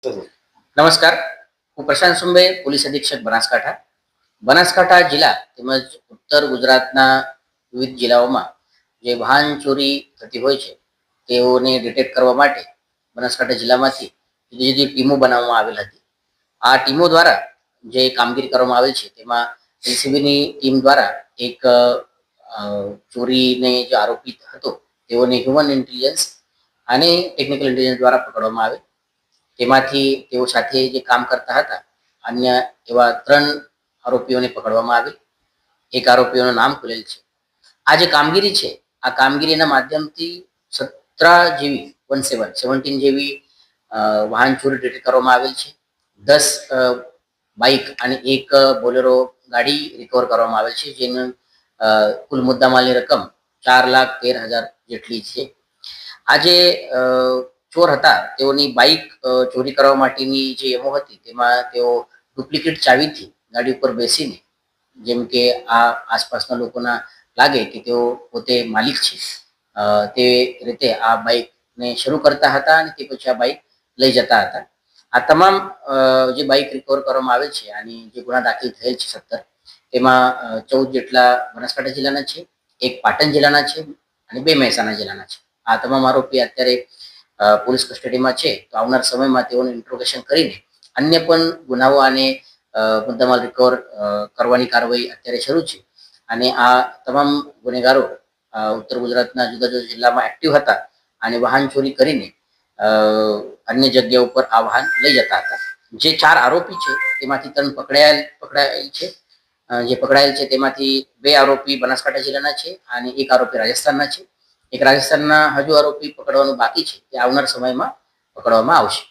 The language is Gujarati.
નમસ્કાર, હું પ્રશાંત સુંબે, પોલીસ અધિક્ષક બનાસકાંઠા જિલ્લા તેમજ ઉત્તર ગુજરાતના વિવિધ જિલ્લાઓમાં જે વાહન ચોરી થતી હોય છે તેઓને ડિટેક્ટ કરવા માટે બનાસકાંઠા જિલ્લામાંથી જુદી જુદી ટીમો બનાવવામાં આવેલ હતી. આ ટીમો દ્વારા જે કામગીરી કરવામાં આવેલ છે તેમાં એલસીબીની ટીમ દ્વારા એક ચોરીને જે આરોપી હતો તેઓને હ્યુમન ઇન્ટેલિજન્સ અને ટેકનિકલ ઇન્ટેલિજન્સ દ્વારા પકડવામાં આવે. તેમાંથી તેઓ સાથે જે કામ કરતા હતા અન્ય એવા 3 આરોપીઓને પકડવામાં આવે. એક આરોપીઓનું નામ ખુલેલ છે. આ જે કામગીરી છે આ કામગીરીના માધ્યમથી 17 જેવી વાહન ચોરી ડિટેક્ટ કરવામાં આવેલ છે. 10 બાઇક અને એક બોલેરો ગાડી રિકવર કરવામાં આવેલ છે, જેનું કુલ મુદ્દામાલની રકમ 4,13,000 જેટલી છે. આજે ચોર હતા તેઓની બાઇક ચોરી કરવા માટેની જે એમો હતી તેમાં તેઓ ડુપ્લિકેટ ચાવીથી ગાડી ઉપર બેસીને, જેમ કે આ આસપાસના લોકોના લાગે કે તેઓ પોતે માલિક છે તે રીતે આ બાઇકને શરૂ કરતા હતા અને તે પછી આ બાઇક લઈ જતા હતા. આ તમામ જે બાઇક રિકવર કરવામાં આવે છે અને જે ગુના દાખલ થયેલ છે 17, તેમાં 14 જેટલા બનાસકાંઠા જિલ્લાના છે, એક પાટણ જિલ્લાના છે અને 2 મહેસાણા જિલ્લાના છે. આ તમામ આરોપી અત્યારે પોલીસ કસ્ટડીમાં છે. તો આવનાર સમયમાં તેઓનું ઇન્ટ્રોગેશન કરીને અન્ય પણ ગુનાઓ અને મુદ્દામાલ રિકવર કરવાની કાર્યવાહી અત્યારે શરૂ છે. અને આ તમામ ગુનેગારો ઉત્તર ગુજરાતના જુદા જુદા જિલ્લામાં એક્ટિવ હતા અને વાહન ચોરી કરીને અન્ય જગ્યા ઉપર આ વાહન લઈ જતા હતા. જે 4 આરોપી છે તેમાંથી 3 પકડાયેલ છે. જે પકડાયેલ છે તેમાંથી 2 આરોપી બનાસકાંઠા જિલ્લાના છે અને એક આરોપી રાજસ્થાનના છે. એક રાજસ્થાનના હજુ આરોપી પકડવાનું બાકી છે, તે આવનાર સમયમાં પકડવામાં આવશે.